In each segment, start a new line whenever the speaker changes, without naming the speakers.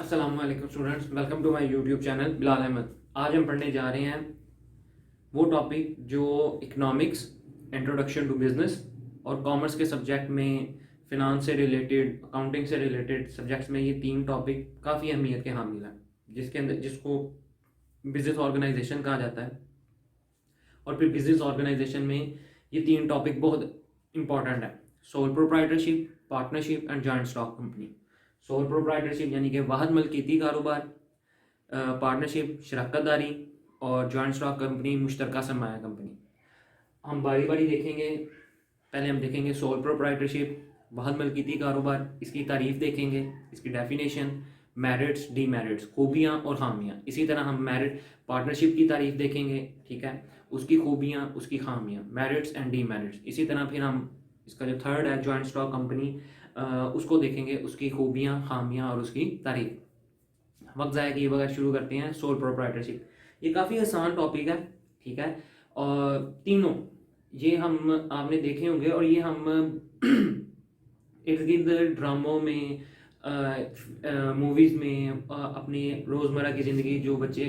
अस्सलाम वालेकुम students, welcome to my YouTube channel Bilal Ahmad. आज हम पढ़ने जा रहे हैं वो टॉपिक जो इकोनॉमिक्स, इंट्रोडक्शन टू बिजनेस और कॉमर्स के सब्जेक्ट में फिनांस से रिलेटेड, अकाउंटिंग से रिलेटेड सब्जेक्ट्स में ये तीन टॉपिक काफ़ी अहमियत के हामिल हैं, जिसके अंदर जिसको बिजनेस ऑर्गेनाइजेशन कहा जाता है। और फिर बिजनेस ऑर्गेनाइजेशन में ये तीन टॉपिक बहुत इंपॉर्टेंट है: sole proprietorship, partnership and joint stock company. Sole proprietorship यानी कि वाहद मलकीती कारोबार, पार्टनरशिप शराकतदारी, और जॉइंट स्टॉक कंपनी मुश्तरका सरमाया कंपनी। हम बारी बारी देखेंगे। पहले हम देखेंगे सोल प्रोप्राइटरशिप, वाहद मलकीती कारोबार, इसकी तारीफ देखेंगे, इसकी डेफिनेशन, मेरिट्स, डीमेरिट्स, खूबियाँ और खामियाँ। इसी तरह हम मेरिट पार्टनरशिप की तारीफ देखेंगे, ठीक है, उसकी खूबियाँ, उसकी खामियाँ, मेरिट्स एंड डीमेरिट्स। इसी तरह फिर हम इसका जो थर्ड है जॉइंट स्टॉक कंपनी, उसको देखेंगे, उसकी खूबियाँ, खामियाँ और उसकी तारीफ। वक्त ज़ाया किए बगैर शुरू करते हैं सोल प्रोप्राइटरशिप। ये काफ़ी आसान टॉपिक है, ठीक है, और तीनों ये हम आपने देखे होंगे और ये हम इर्द गिर्द ड्रामों में, मूवीज़ में, अपनी रोज़मर्रा की ज़िंदगी, जो बच्चे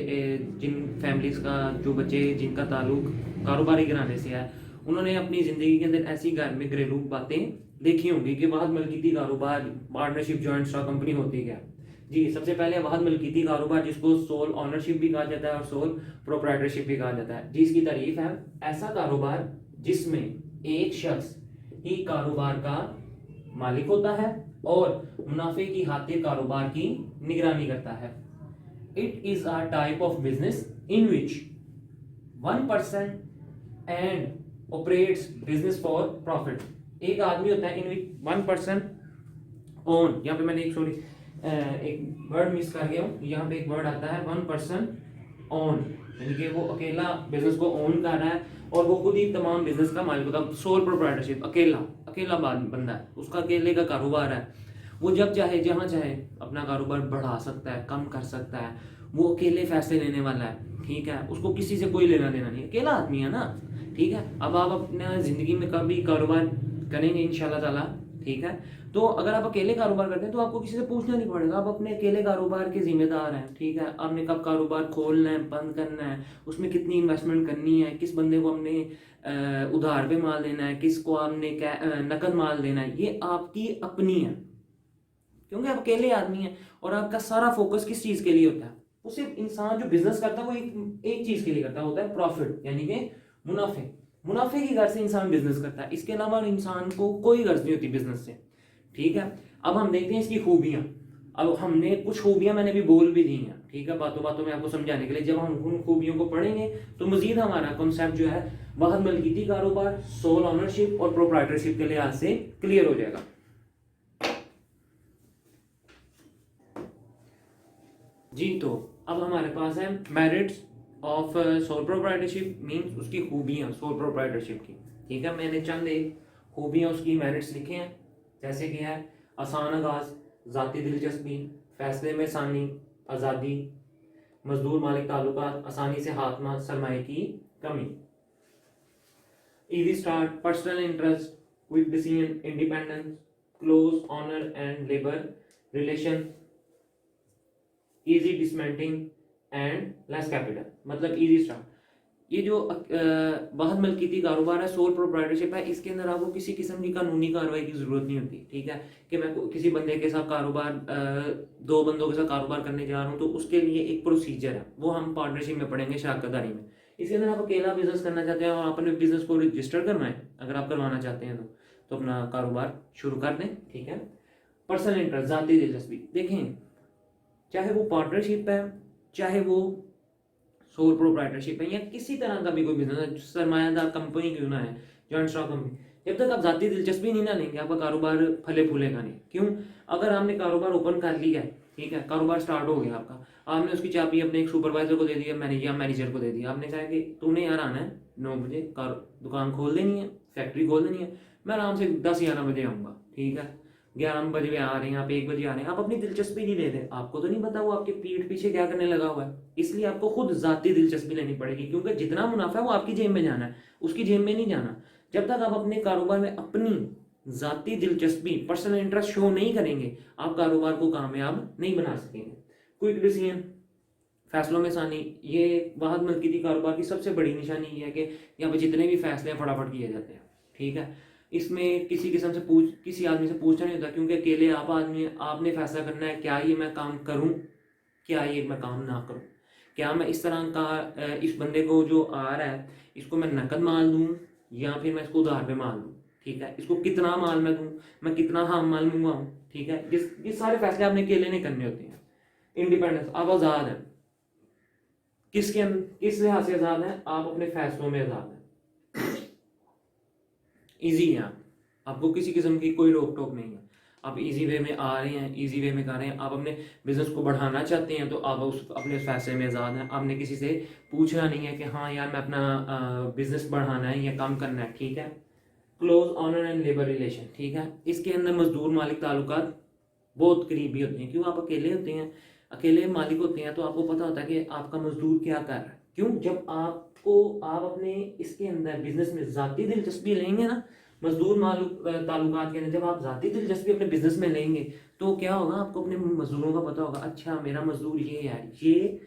जिन फैमिलीज़ का, जो बच्चे जिनका ताल्लुक कारोबारी घराने से है, उन्होंने अपनी ज़िंदगी के अंदर ऐसी घर में घरेलू बातें देखी होंगी कि वाहद मलकीती कारोबार, पार्टनरशिप, जॉइंट स्टॉक कंपनी होती क्या। जी, सबसे पहले वाहद मलकीती कारोबार, जिसको सोल ऑनरशिप भी कहा जाता है और सोल प्रोप्राइटरशिप भी कहा जाता है। जी, इसकी तारीफ है: ऐसा कारोबार जिसमें एक शख्स ही कारोबार का मालिक होता है और मुनाफे की खातिर कारोबार की निगरानी करता है। It is a type of business in which one person and operates business for profit. एक आदमी होता है, इन विच वन पर्सन ओन, यहाँ पे मैंने एक वर्ड मिस कर गया हूँ। यहाँ पे एक वर्ड आता है वन पर्सन ओन, यानी कि वो अकेला बिजनेस को ओन कर रहा है और वो खुद ही तमाम बिजनेस का मालिक होता है। सोल प्रोप्राइटरशिप, अकेला अकेला बंदा है, उसका अकेले का कारोबार है। वो जब चाहे जहाँ चाहे अपना कारोबार बढ़ा सकता है, कम कर सकता है। वो अकेले फैसले लेने वाला है, ठीक है, उसको किसी से कोई लेना देना नहीं, अकेला आदमी है ना, ठीक है। अब आप अपने ज़िंदगी में कभी कारोबार करेंगे इंशाल्लाह ताला, ठीक है, तो अगर आप अकेले कारोबार करते हैं तो आपको किसी से पूछना नहीं पड़ेगा, आप अपने अकेले कारोबार के जिम्मेदार हैं, ठीक है। आपने कब कारोबार खोलना है, बंद करना है, उसमें कितनी इन्वेस्टमेंट करनी है, किस बंदे को हमने उधार पे माल देना है, किसको आपने नकद माल देना है, ये आपकी अपनी है, क्योंकि आप अकेले आदमी हैं। और आपका सारा फोकस किस चीज़ के लिए होता है? वो सिर्फ इंसान जो बिजनेस करता है वो एक चीज़ के लिए करता होता है, प्रॉफिट, यानी कि मुनाफे। मुनाफे की गर्ज से इंसान बिजनेस करता है, इसके अलावा इंसान को कोई गर्ज नहीं होती बिजनेस से, ठीक है। अब हम देखते हैं इसकी खूबियाँ। अब हमने कुछ खूबियाँ मैंने भी बोल भी दी हैं, ठीक है, बातों बातों में आपको समझाने के लिए। जब हम उन खूबियों को पढ़ेंगे तो मजीद हमारा कॉन्सेप्ट जो है वाहद मलकीती कारोबार, सोल ऑनरशिप और प्रोप्राइटरशिप के लिहाज से क्लियर हो जाएगा। जी, तो अब हमारे पास है merits of sole proprietorship, means उसकी खूबियाँ सोल प्रोप्राइटरशिप की, ठीक है। मैंने चंद एक खूबियाँ उसकी मेरिट्स लिखे हैं, जैसे कि है आसान आगाज, ज़ाती दिलचस्पी, फैसले में आसानी, आज़ादी, मजदूर मालिक ताल्लुकात, आसानी से हाथमा, सरमाए की कमी, easy start, personal interest, quick decision, independence, close owner and labour relation, easy dismantling and less capital, मतलब इजी स्टार्ट। ये जो वाहद मलकीती कारोबार है, सोल प्रोप्राइटरशिप है, इसके अंदर आपको किसी किस्म की कानूनी कार्रवाई की जरूरत नहीं होती, ठीक है, कि मैं किसी बंदे के साथ कारोबार, दो बंदों के साथ कारोबार करने जा रहा हूँ तो उसके लिए एक प्रोसीजर है, वो हम पार्टनरशिप में पढ़ेंगे, शराकतदारी में। इसके अंदर आप अकेला बिजनेस करना चाहते हैं और आप अपने बिजनेस को रजिस्टर करवाएं, अगर आप करवाना चाहते हैं तो अपना कारोबार शुरू कर दें, ठीक है। पर्सनल इंटरेस्ट, जाती दिलचस्पी, देखें, चाहे वो पार्टनरशिप है, चाहे वो सोल प्रोप्राइटरशिप है, या किसी तरह का भी कोई बिजनेस है, सरमायादार कंपनी क्यों ना है, जॉइंट स्टॉक कंपनी, जब तक आप जाती दिलचस्पी नहीं ना लेंगे आपका कारोबार फले फूलेगा नहीं। क्यों? अगर आपने कारोबार ओपन कर लिया है, ठीक है, कारोबार स्टार्ट हो गया आपका, आपने उसकी चाबी अपने एक सुपरवाइजर को दे दी, मैनेजर को दे दी, आपने कहा कि तूने यार आना है 9 बजे, दुकान खोल देनी है, फैक्ट्री खोल देनी है, मैं आराम से 10-11 बजे आऊँगा, ठीक है, 11 बजे आ रहे हैं, आप 1 बजे आ रहे हैं, आप अपनी दिलचस्पी नहीं ले रहे, आपको तो नहीं पता वो आपके पीठ पीछे क्या करने लगा हुआ है, इसलिए आपको खुद जाती दिलचस्पी लेनी पड़ेगी, क्योंकि जितना मुनाफा है वो आपकी जेब में जाना है, उसकी जेब में नहीं जाना। जब तक आप अपने कारोबार में अपनी ज़ाती दिलचस्पी, पर्सनल इंटरेस्ट शो नहीं करेंगे, आप कारोबार को कामयाब नहीं बना सकेंगे। क्विक डिसीजन, फैसलों में आसानी, ये वाहद मलकीती कारोबार की सबसे बड़ी निशानी ये है कि यहाँ पे जितने भी फैसले हैं फटाफट किए जाते हैं, ठीक है। इसमें किसी आदमी से पूछना नहीं होता, क्योंकि अकेले आप आदमी आपने फैसला करना है क्या ये मैं काम करूँ, क्या ये मैं काम ना करूँ, क्या मैं इस तरह का इस बंदे को जो आ रहा है इसको मैं नकद माल दूँ या फिर मैं इसको उधार पे माल दूँ, ठीक है। इसको कितना माल मैं दूँ, मैं कितना हाँ माल मंगवाऊँ, ठीक है। ये सारे फैसले आपने अकेले नहीं करने होते हैं। इंडिपेंडेंस, आप आज़ाद हैं। किस लिहाज से आज़ाद हैं, आप अपने फैसलों में आज़ाद हैं। ईजी है, आपको किसी किस्म की कोई रोक टोक नहीं है। आप इजी वे में आ रहे हैं, इजी वे में कर रहे हैं। आप अपने बिजनेस को बढ़ाना चाहते हैं तो आप अपने फैसले में आज़ाद हैं। आपने किसी से पूछना नहीं है कि हाँ यार मैं अपना बिजनेस बढ़ाना है या कम करना है, ठीक है। Close owner and labour relation, ठीक है। इसके अंदर मजदूर मालिक ताल्लुकात बहुत करीबी होते हैं। क्यों, आप अकेले होते हैं, अकेले मालिक होते हैं तो आपको पता होता है कि आपका मजदूर क्या कर रहा है। क्यों, जब आप अपने इसके अंदर बिजनेस में ज़ाती दिलचस्पी लेंगे ना, मजदूर मालिक ताल्लुकात के अंदर जब आप ज़ाती दिलचस्पी अपने बिजनेस में लेंगे तो क्या होगा, आपको अपने मजदूरों का पता होगा। अच्छा मेरा मजदूर ये है, ये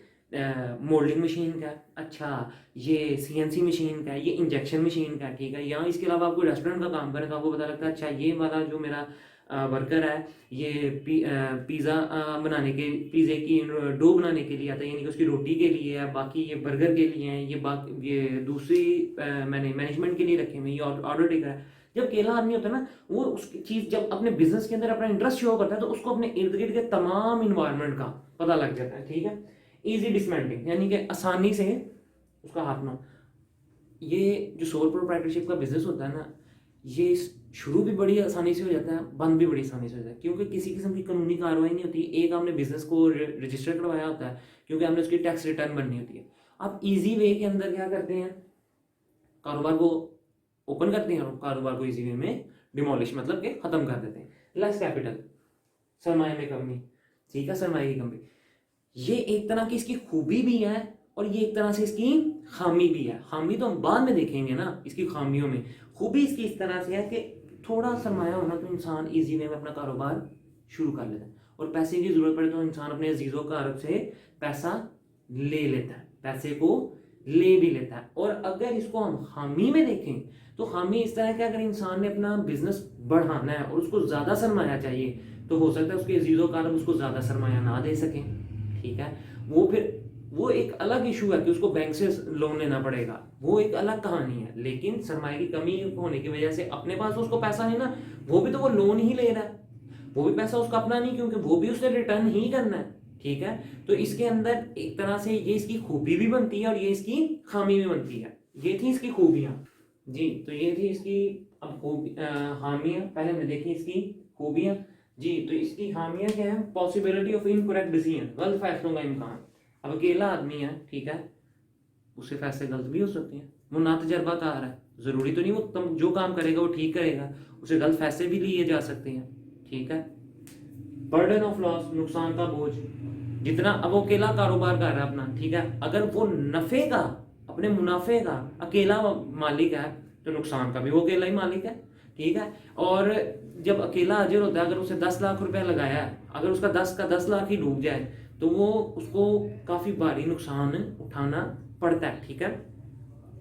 मोल्डिंग मशीन का है, अच्छा ये सीएनसी मशीन का है, ये इंजेक्शन मशीन का है, ठीक है। या इसके अलावा आप कोई रेस्टोरेंट का काम करें तो आपको पता लगता है अच्छा ये वाला जो मेरा वर्कर है ये पिज़्ज़ा बनाने के पिज़्ज़े की डो बनाने के लिए आता है, यानी कि उसकी रोटी के लिए है, बाकी ये बर्गर के लिए हैं, ये दूसरी मैंने मैनेजमेंट के लिए रखे हुए, ये ऑर्डर टेकर है। जब अकेला आदमी होता है ना, वो उसकी चीज़ जब अपने बिजनेस के अंदर अपना इंटरेस्ट शो करता है तो उसको अपने इर्द गिर्द के तमाम इन्वायरमेंट का पता लग जाता है, ठीक है। ईजी डिसमेंटलिंग, यानी कि आसानी से उसका खात्मा। ये जो सोल प्रोप्राइटरशिप का बिजनेस होता है ना, ये शुरू भी बड़ी आसानी से हो जाता है, बंद भी बड़ी आसानी से हो जाता है, क्योंकि किसी किस्म की कानूनी कार्रवाई नहीं होती। एक हमने बिजनेस को रजिस्टर करवाया होता है क्योंकि हमने उसकी टैक्स रिटर्न भरनी होती है। आप इजी वे के अंदर क्या करते हैं, कारोबार को ओपन करते हैं और कारोबार को इजी वे में डिमोलिश मतलब कि खत्म कर देते हैं। लेस कैपिटल, सरमाए में कमी, ठीक है, सरमाए की कमी, ये एक तरह की इसकी खूबी भी है और ये एक तरह से इसकी खामी भी है। खामी तो हम बाद में देखेंगे ना इसकी खामियों में। खूबी इसकी इस तरह से है कि थोड़ा सरमाया होना तो इंसान इजी वे में अपना कारोबार शुरू कर लेता है, और पैसे की ज़रूरत पड़े तो इंसान अपने अजीज़ों कारब से पैसा ले लेता है, पैसे को ले भी लेता है। और अगर इसको हम खामी में देखें तो खामी इस तरह कि अगर इंसान ने अपना बिजनेस बढ़ाना है और उसको ज़्यादा सरमाया चाहिए तो हो सकता है उसके अजीज़ों कारब उसको ज़्यादा सरमाया ना दे सकें, ठीक है। वो एक अलग इशू है कि उसको बैंक से लोन लेना पड़ेगा, वो एक अलग कहानी है। लेकिन सरमाए की कमी होने की वजह से अपने पास उसको पैसा नहीं ना, वो भी तो वो लोन ही ले रहा है, वो भी पैसा उसका अपना नहीं, क्योंकि वो भी उसने रिटर्न ही करना है, ठीक है। तो इसके अंदर एक तरह से ये इसकी खूबी भी बनती है और ये इसकी खामी भी बनती है। ये थी इसकी खूबियां जी, तो ये थी इसकी अब खामियां पहले हमने देखी, इसकी खूबियां जी। तो इसकी खामियां क्या है, पॉसिबिलिटी ऑफ इनकरेक्ट डिसीजन, गलत फैसलों का इम्कान। अब अकेला आदमी है, ठीक है, उससे फैसले गलत भी हो सकते हैं, वो ना तजर्बाकार है, जरूरी तो नहीं वो तुम जो काम करेगा वो ठीक करेगा, उसे गलत फैसले भी लिए जा सकते हैं, ठीक है। बर्डन ऑफ लॉस, नुकसान का बोझ, जितना अब वो अकेला कारोबार कर रहा है अपना, ठीक है, अगर वो नफे का अपने मुनाफे का अकेला मालिक है तो नुकसान का भी वो अकेला ही मालिक है, ठीक है। और जब अकेला हाजिर होता है, अगर उसे 10 लाख रुपया लगाया है, अगर उसका 10 का 10 लाख ही डूब जाए तो वो उसको काफ़ी भारी नुकसान उठाना पड़ता है, ठीक है।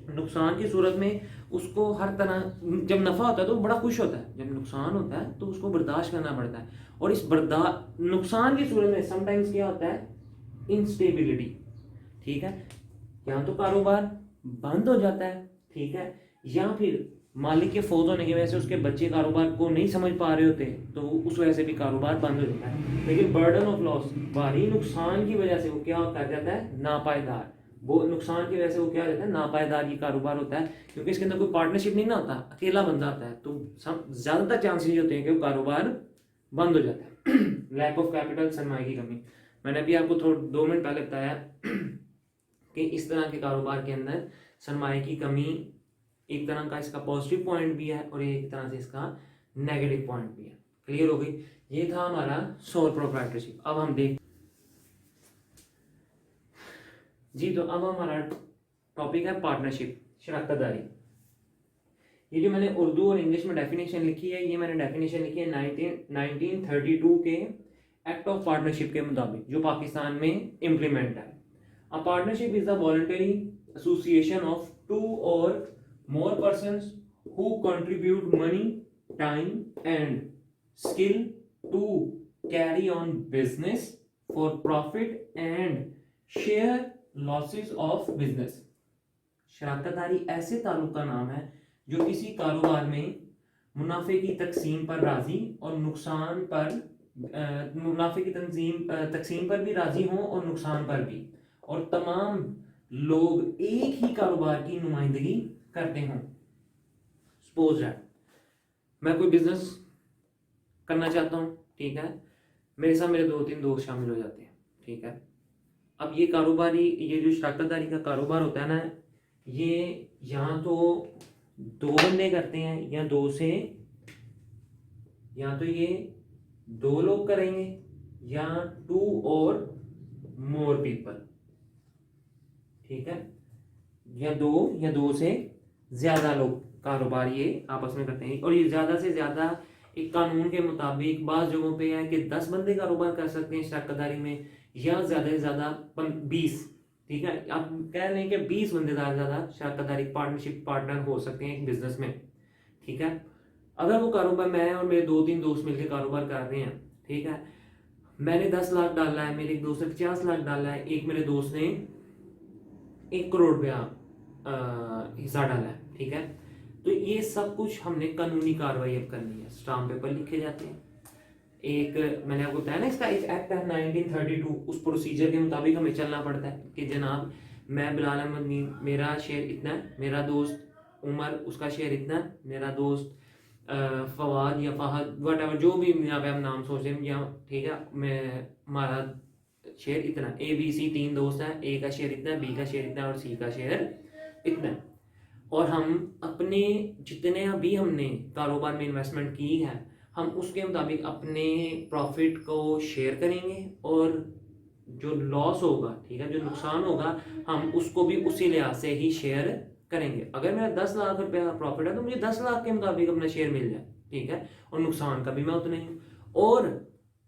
नुकसान की सूरत में उसको हर तरह, जब नफ़ा होता है तो वो बड़ा खुश होता है, जब नुकसान होता है तो उसको बर्दाश्त करना पड़ता है। और इस नुकसान की सूरत में समटाइम्स क्या होता है, इंस्टेबिलिटी, ठीक है। या तो कारोबार बंद हो जाता है, ठीक है, या फिर मालिक के फौत होने की वजह से उसके बच्चे कारोबार को नहीं समझ पा रहे होते तो उस वजह से भी कारोबार बंद हो जाता है। लेकिन बर्डन ऑफ लॉस, भारी नुकसान की वजह से वो क्या कर जाता है, नापायदार, वो नुकसान की वजह से वो क्या हो जाता है, नापायदार ये कारोबार होता है, क्योंकि इसके अंदर कोई पार्टनरशिप नहीं ना होता, अकेला बंदा आता है तो ज़्यादातर चांसेस होते हैं कि वो कारोबार बंद हो जाता है। लैक ऑफ कैपिटल, सरमाए की कमी, मैंने अभी आपको 2 मिनट पहले बताया कि इस तरह के कारोबार के अंदर सरमाए की कमी एक तरह का इसका पॉजिटिव पॉइंट भी है और एक तरह से इसका नेगेटिव पॉइंट भी है। क्लियर हो गई, ये था हमारा सोल प्रोप्राइटरशिप। अब हम देख जी, तो अब हमारा टॉपिक है पार्टनरशिप, शराकतदारी। ये जो मैंने उर्दू और इंग्लिश में डेफिनेशन लिखी है, ये मैंने डेफिनेशन लिखी है 1932 के एक्ट ऑफ पार्टनरशिप के मुताबिक, जो पाकिस्तान में इम्प्लीमेंट है। A partnership is the voluntary association of two or more persons who contribute money, time and skill to carry on business for profit and share losses of business। शराकतदारी ऐसे ताल्लुक का नाम है जो किसी कारोबार में मुनाफे की तकसीम पर राजी और नुकसान पर मुनाफे की तकसीम पर भी राजी हों और नुकसान पर भी, और तमाम लोग एक ही कारोबार की नुमाइंदगी करते हों। सपोज है मैं कोई बिजनेस करना चाहता हूँ, ठीक है, मेरे साथ मेरे 2-3 दोस्त शामिल हो जाते हैं, ठीक है। अब ये कारोबारी, ये जो शराकतदारी का कारोबार होता है ना, ये या तो 2 बंदे करते हैं या 2 से, या तो ये 2 लोग करेंगे या 2 और मोर पीपल, ठीक है, या 2 से ज्यादा लोग कारोबार ये आपस में करते हैं। और ये ज्यादा से ज्यादा एक कानून के मुताबिक बाज़ जगहों पे है कि 10 बंदे कारोबार कर सकते हैं शराकतदारी में, या ज़्यादा से ज़्यादा 20, ठीक है। आप कह रहे हैं कि 20 बंदे ज़्यादा शराकतदारी पार्टनरशिप पार्टनर हो सकते हैं एक बिजनेस में, ठीक है। अगर वो कारोबार, मैं और मेरे 2-3 दोस्त मिलकर कारोबार कर रहे हैं, ठीक है, मैंने 10 लाख डाला है, मेरे एक दोस्त ने 50 लाख डाला है, एक मेरे दोस्त ने 1 करोड़ रुपया हिस्सा डाला है, ठीक है। तो ये सब कुछ हमने कानूनी कार्रवाई अब करनी है, स्टाम्प पेपर लिखे जाते हैं। एक मैंने आपको बताया ना, इसका एक एक्ट है 1932, उस प्रोसीजर के मुताबिक हमें चलना पड़ता है कि जनाब मैं बिलाल अहमद मीर, मेरा शेयर इतना है, मेरा दोस्त उमर उसका शेयर इतना है, मेरा दोस्त फवाद या फहद वट एवर जो भी यहाँ पे हम नाम सोच रहे हैं, या ठीक है, मैं हमारा शेयर इतना, ABC 3 दोस्त हैं, A का शेयर इतना, B का शेयर इतना और C का शेयर इतना। और हम अपने जितने भी हमने कारोबार में इन्वेस्टमेंट की है, हम उसके मुताबिक अपने प्रॉफिट को शेयर करेंगे, और जो लॉस होगा, ठीक है, जो नुकसान होगा, हम उसको भी उसी लिहाज से ही शेयर करेंगे। अगर मेरा 10 लाख रुपया प्रॉफिट है तो मुझे 10 लाख के मुताबिक अपना शेयर मिल जाए, ठीक है, और नुकसान का भी मैं उतना ही हूँ। और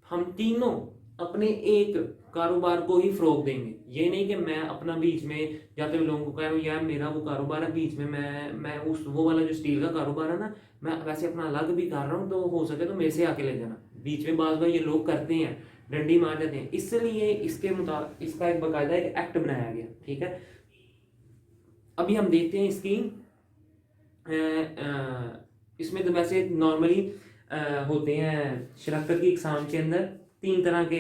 हम तीनों अपने एक कारोबार को ही फरोग देंगे। ये नहीं कि मैं अपना बीच में जाते हुए लोगों को कह रहा हूँ यार मेरा वो कारोबार है, बीच में मैं उस वो वाला जो स्टील का कारोबार है ना, मैं वैसे अपना अलग भी कर रहा हूँ, तो हो सके तो मेरे से आके ले जाना। बीच में बार बार ये लोग करते हैं, डंडी मार जाते हैं। इसलिए इसके मुताबिक इसका एक बाकायदा एक एक्ट बनाया गया, ठीक है। अभी हम देखते हैं इसकी इसमें तो वैसे नॉर्मली होते हैं शराकत की इकसाम के अंदर 3 तरह के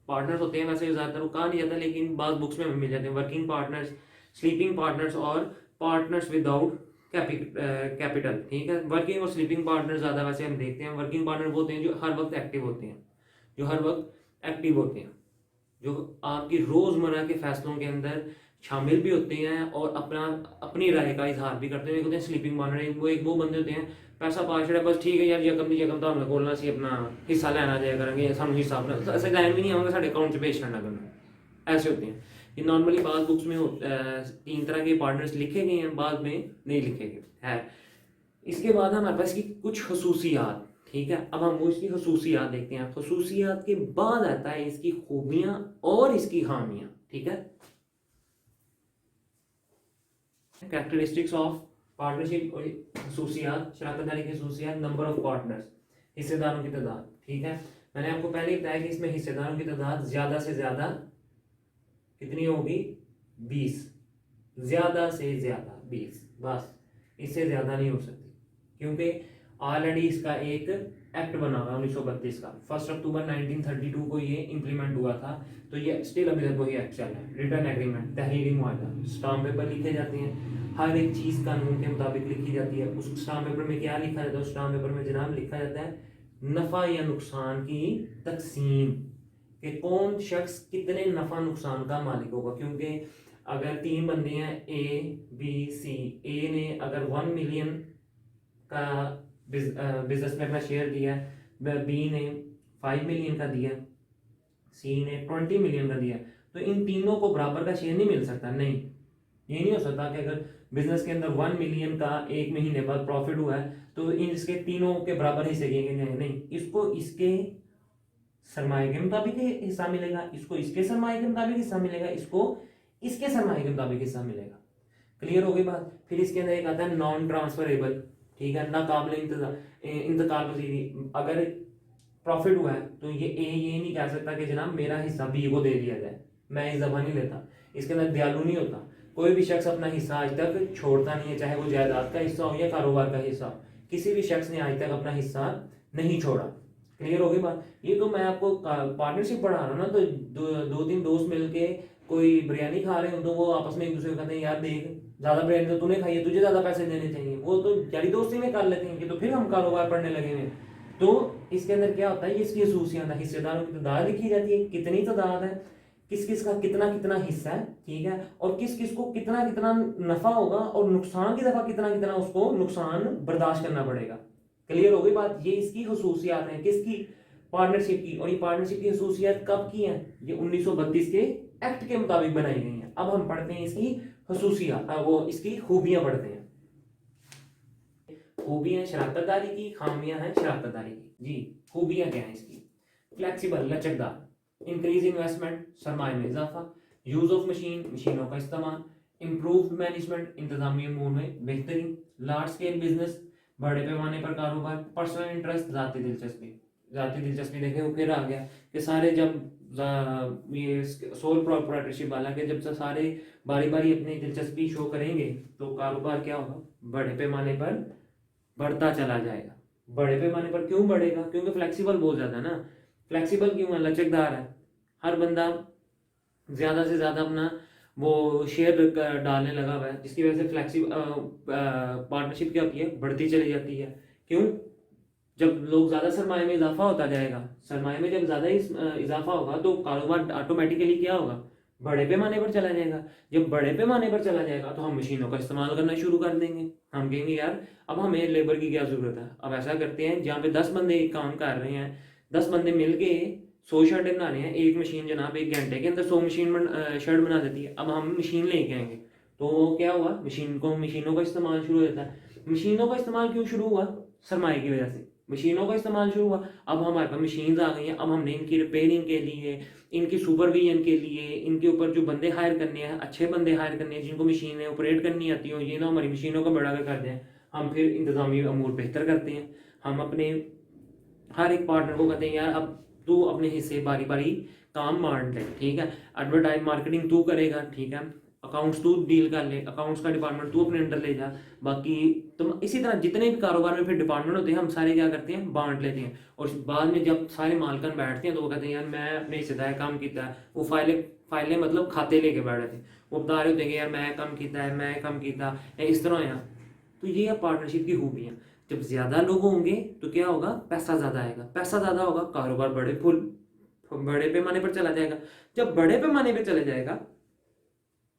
पार्टनर्स होते हैं। वैसे ज़्यादातर वो कहा नहीं जाता, लेकिन बाद बुक्स में हमें मिल जाते हैं। वर्किंग पार्टनर्स, स्लीपिंग पार्टनर्स और पार्टनर्स विदाउट कैपिटल, ठीक है। वर्किंग और स्लीपिंग पार्टनर ज़्यादा वैसे हम देखते हैं। वर्किंग पार्टनर वो होते हैं जो हर वक्त एक्टिव होते हैं, जो आपकी रोज़मर्रा के फैसलों के अंदर शामिल भी होते हैं और अपनी राय का इजहार भी करते हैं। होते हैं स्लीपिंग पार्टनर, वो बंदे होते हैं पैसा पा छड़ा बस ठीक है यार यकम नहीं यकम तो हमें बोलना सी अपना हिस्सा लेना जाया करेंगे, सानू हिस्सा अपना ऐसे टाइम भी नहीं आएगा साढ़े अकाउंट च पेश करना करना, ऐसे होते हैं। ये नॉर्मली बाद बुक्स में 3 तरह के पार्टनर्स लिखे गए हैं, बाद में नहीं लिखे गए है। इसके बाद हमारे पास की कुछ खसूसियात, ठीक है। अब हम वो इसकी खसूसियात देखते हैं। खसूसियात के बाद आता है इसकी खूबियां और इसकी खामियां, ठीक है। कैरेक्टरिस्टिक्स ऑफ पार्टनरशिप और खसूसियात, शराकतदारी की खसूसियात। नंबर ऑफ पार्टनर्स, हिस्सेदारों की तादाद, ठीक है। मैंने आपको पहले ही बताया कि इसमें हिस्सेदारों की तादाद ज्यादा से ज्यादा कितनी होगी, 20, ज्यादा से ज्यादा 20, बस इससे ज्यादा नहीं हो सकती, क्योंकि ऑलरेडी इसका एक एक्ट बना हुआ है 1932 का। 1 अक्टूबर 1932 को ये इम्प्लीमेंट हुआ था, तो ये स्टिल अभी तक वही एक्ट चल रहा है। रिटर्न एग्रीमेंट, तहरीरी मुआहदा, स्टाम्प पेपर लिखे जाते हैं, हर एक चीज़ कानून के मुताबिक लिखी जाती है। उस स्टाम्प पेपर में क्या लिखा जाता है, उस स्टाम्प पेपर में जनाब लिखा जाता है नफ़ा या नुकसान की तकसीम, कि कौन शख्स कितने नफ़ा नुकसान का मालिक होगा। क्योंकि अगर 3 बंदे हैं ABC, ए ने अगर 1 मिलियन का बिजनेस में अपना शेयर दिया, बी ने 5 मिलियन का दिया, सी ने 20 मिलियन का दिया, तो इन तीनों को बराबर का शेयर नहीं मिल सकता। नहीं, ये नहीं हो सकता कि अगर बिजनेस के अंदर 1 मिलियन का 1 महीने बाद प्रॉफिट हुआ है, तो इन इसके तीनों के बराबर हिस्से किए गए नहीं, इसको इसके सरमाए के मुताबिक हिस्सा मिलेगा, इसको इसके सरमाए के मुताबिक हिस्सा मिलेगा, इसको इसके सरमाए के मुताबिक हिस्सा मिलेगा। क्लियर हो गई बात। फिर इसके अंदर एक आता है नॉन ट्रांसफरेबल, ठीक है, ना काबिल इंतकाल पजीरी। अगर प्रॉफिट हुआ है तो ये नहीं कह सकता कि जनाब मेरा हिस्सा बी को दे दिया जाए, मैं इस दफा नहीं लेता। इसके अंदर दयालु नहीं होता। कोई भी शख्स अपना हिस्सा आज तक छोड़ता नहीं है, चाहे वो जायदाद का हिस्सा हो या कारोबार का हिस्सा। किसी भी शख्स ने आज तक अपना हिस्सा नहीं छोड़ा। क्लियर हो गई बात। ये तो मैं आपको पार्टनरशिप पढ़ा रहा हूँ ना, तो दो तीन दोस्त मिलके कोई बिरयानी खा रहे हो तो वो आपस में एक दूसरे को कहते हैं यार देख ज्यादा बिरयानी तो तूने खाई है, तुझे ज्यादा पैसे देने चाहिए, वो तो यारी दोस्ती में कर लेते हैं कि तो फिर हम कारोबार पढ़ने लगे हैं। तो इसके अंदर क्या होता है, इसकी खसूसियात है, हिस्सेदारों की तादाद लिखी जाती है, कितनी तादाद है, किस किस का कितना कितना हिस्सा है, ठीक है, और किस किस को कितना कितना नफा होगा और नुकसान की दफा कितना कितना उसको नुकसान बर्दाश्त करना पड़ेगा। क्लियर हो गई बात। ये इसकी खसूसियात है किसकी, पार्टनरशिप की। और ये पार्टनरशिप की खसूसियात कब की है, ये 1932 के एक्ट के मुताबिक बनाई गई है। अब हम पढ़ते हैं इसकी खसूसियात, वो इसकी खूबियां पढ़ते हैं। खूबियां शराकतदारी की, खामियां हैं शराकतदारी की। जी खूबियां क्या है इसकी, फ्लेक्सिबल लचकदार, इंक्रीज इन्वेस्टमेंट सरमाए में इजाफा, यूज ऑफ मशीन मशीनों का इस्तेमाल, इम्प्रूव्ड मैनेजमेंट इंतजामी अमूर में बेहतरी, लार्ज स्केल बिजनेस बड़े पैमाने पर कारोबार, पर्सनल इंटरेस्ट जाती दिलचस्पी देखें वो फिर आ गया कि सारे जब ये सोल प्रोप्राइटरशिप वाला के जब सारे बारी बारी अपनी दिलचस्पी शो करेंगे तो कारोबार क्या होगा, बड़े पैमाने पर बढ़ता चला जाएगा। बड़े पैमाने पर क्यों बढ़ेगा, क्योंकि फ्लेक्सिबल बहुत ज्यादा है ना। फ्लेक्सिबल क्यों है, लचकदार है, हर बंदा ज्यादा से ज्यादा अपना वो शेयर डालने लगा हुआ है, जिसकी वजह से फ्लेक्सिबल पार्टनरशिप क्या होती है, बढ़ती चली जाती है। क्यों, जब लोग ज्यादा सरमाए में इजाफा होता जाएगा, सरमाए में जब ज्यादा इजाफा होगा तो कारोबार ऑटोमेटिकली क्या होगा, बड़े पैमाने पर चला जाएगा। जब बड़े पैमाने पर चला जाएगा तो हम मशीनों का इस्तेमाल करना शुरू कर देंगे। हम कहेंगे यार अब हमें लेबर की क्या जरूरत है, अब ऐसा करते हैं जहाँ पे 10 बंदे काम कर रहे हैं, 10 बंदे मिलके 100 शर्टें बना रहे हैं, एक मशीन जनाब 1 घंटे के अंदर 100 शर्ट बना देती है। अब हम मशीन लेके आएंगे तो क्या हुआ, मशीनों का इस्तेमाल शुरू हो जाता है। मशीनों का इस्तेमाल क्यों शुरू हुआ, सरमाए की वजह से मशीनों का इस्तेमाल शुरू हुआ। अब हमारे पास मशीन आ गई हैं, अब हमने इनकी रिपेयरिंग के लिए, इनकी सुपरविजन के लिए, इनके ऊपर जो बंदे हायर करने हैं, अच्छे बंदे हायर करने हैं जिनको मशीनें ऑपरेट करनी आती हो, ये ना हमारी मशीनों को बढ़ा कर दें। हम फिर इंतजामी अमूर बेहतर करते हैं। हम अपने हर एक पार्टनर को कहते हैं यार अब तू अपने हिस्से बारी बारी काम बांट ले, ठीक है, एडवर्टाइज मार्केटिंग तू करेगा, ठीक है, अकाउंट्स तू डील कर ले, अकाउंट्स का डिपार्टमेंट तू अपने अंडर ले जा, बाकी तुम इसी तरह जितने भी कारोबार में फिर डिपार्टमेंट होते हैं हम सारे क्या करते हैं, बांट लेते हैं। और बाद में जब सारे मालकन बैठते हैं तो वो कहते हैं यार मैं अपने हिस्सेदार काम किया है, वो फाइलें मतलब खाते लेके बैठे थे, वो बता रहे होते हैं कि यार मैं कम किया है, मैं कम किया है, इस तरह है। तो ये है पार्टनरशिप की खूबियाँ। जब ज्यादा लोग होंगे तो क्या होगा, पैसा ज्यादा आएगा, पैसा ज्यादा होगा, कारोबार बड़े पैमाने पर चला जाएगा। जब बड़े पैमाने पर चला जाएगा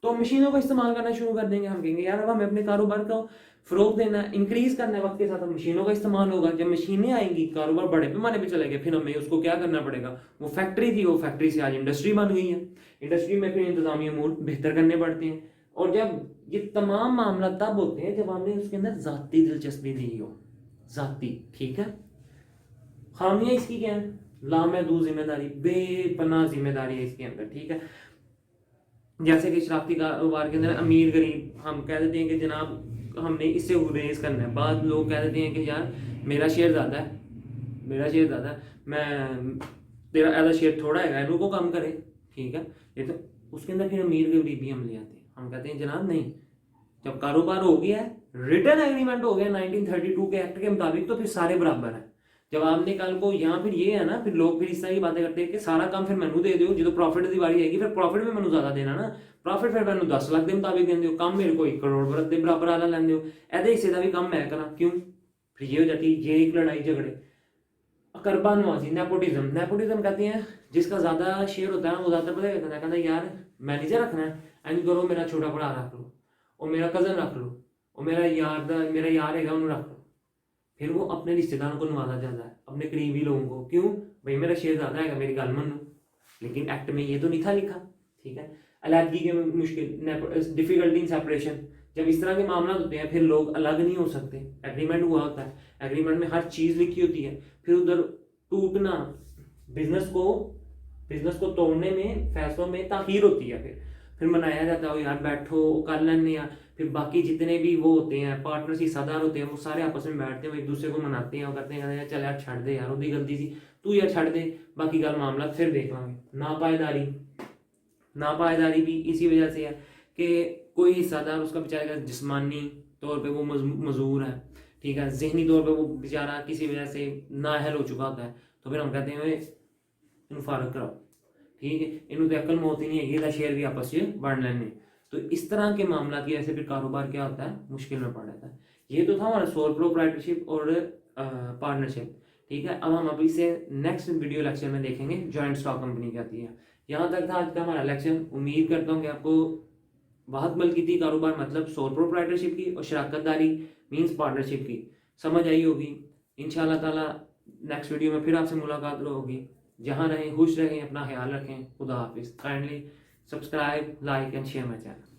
तो मशीनों का इस्तेमाल करना शुरू कर देंगे। हम कहेंगे यार अब हमें अपने कारोबार को फरोग देना है, इंक्रीज करना है, वक्त के साथ मशीनों का इस्तेमाल होगा। जब मशीनें आएंगी कारोबार बड़े पैमाने पे चलेगा, फिर हमें उसको क्या करना पड़ेगा, वो फैक्ट्री थी, वो फैक्ट्री से आज इंडस्ट्री बन गई है, इंडस्ट्री में फिर इंतजामी अमूर बेहतर करने पड़ते हैं। और जब ये तमाम मामला तब होते हैं जब हमने उसके अंदर जाती दिलचस्पी दी हो, जाती, ठीक है। खामियां इसकी क्या है, लामहदूद जिम्मेदारी, बेपनाह जिम्मेदारी है इसके अंदर, ठीक है। जैसे कि शराफती कारोबार के अंदर अमीर गरीब हम कह देते हैं कि जनाब हमने इससे गुरेज करना है। बाद लोग कह देते हैं कि यार मेरा शेयर ज़्यादा है, मैं तेरा ऐसा शेयर थोड़ा है, इनको कम करे, ठीक है। ये तो उसके अंदर फिर अमीर गरीब भी हम ले आते हैं। हम कहते हैं जनाब नहीं, जब कारोबार हो गया है, रिटर्न एग्रीमेंट हो गया 1932 के एक्ट के मुताबिक, तो फिर सारे बराबर है। जब आपने कल को यहाँ फिर ये है ना, फिर लोग फिर इस तरह की बातें करते हैं कि सारा काम फिर मैनू दे दो, जो प्रॉफिट की बारी आएगी फिर प्रॉफिट भी मैनू ज्यादा देना ना, प्रॉफिट फिर मैनू 10 लाख के मुताबिक देंगे, काम मेरे को 1 करोड़ के बराबर आला लेंदे हो, ऐसे हिस्से का भी काम मैं करा, क्यों। फिर ये हो जाती है, ये एक लड़ाई झगड़े। अकरबा नवाजी, नेपोटिज्म कहते हैं जिसका ज्यादा शेयर होता है ना, वो ज्यादा पता क्या कहता है, यार मैनेजर रखना है, एंड करो मेरा छोटा बड़ा रख लो, और मेरा कजन रख लो, और मेरा यार है उन्हें रख लो। फिर वो अपने रिश्तेदारों को नवाजा जाता है, अपने करीबी लोगों को, क्यों भाई मेरा शेयर ज्यादा है, मेरी गल मनो। लेकिन एक्ट में ये तो नहीं था लिखा, ठीक है। अलहदगी के मुश्किल, डिफिकल्टी इन सेपरेशन, जब इस तरह के मामला होते हैं फिर लोग अलग नहीं हो सकते, एग्रीमेंट हुआ होता है, एग्रीमेंट में हर चीज़ लिखी होती है, फिर उधर टूटना, बिजनेस को तोड़ने में फैसलों में ताखीर होती है, फिर मनाया जाता है यार बैठो कर लेने यार, फिर बाकी जितने भी वो होते हैं पार्टनर्स हिस्सादार होते हैं वो सारे आपस में बैठते हैं, वो एक दूसरे को मनाते हैं और कहते हैं यार चल यार छड़ दे यार उसकी गलती सी, तू यार छड़ दे, बाकी गल मामला फिर देख लांगे। नापायदारी भी इसी वजह से है कि कोई हिस्सादार उसका बेचारे का जिस्मानी तौर पे वो मजबूर है, ठीक है, जहनी तौर पे वो बेचारा किसी वजह से नाअहल हो चुका होता है, तो फिर हम कहते हैं इन फारक कराओ, ठीक है, इन्हों तो अकल मौत ही नहीं है, ये शेयर भी आपस में बढ़ लेने। तो इस तरह के मामला की वजह से फिर कारोबार क्या होता है, मुश्किल में पड़ जाता है। ये तो था हमारा सोल प्रोप्राइटरशिप और पार्टनरशिप, ठीक है। अब हम अभी से नेक्स्ट वीडियो लेक्चर में देखेंगे जॉइंट स्टॉक कंपनी क्या होती है। यहाँ तक था आज का हमारा लेक्चर। उम्मीद करता हूँ कि आपको बहुत बल की थी कारोबार मतलब सोल प्रोप्राइटरशिप की और शराकतदारी मींस पार्टनरशिप की समझ आई होगी। इंशाल्लाह ताला नेक्स्ट वीडियो में फिर आपसे मुलाकात होगी। जहाँ रहें खुश रहें, अपना ख्याल रखें। खुदा हाफिज़। Kindly subscribe, like and share my channel.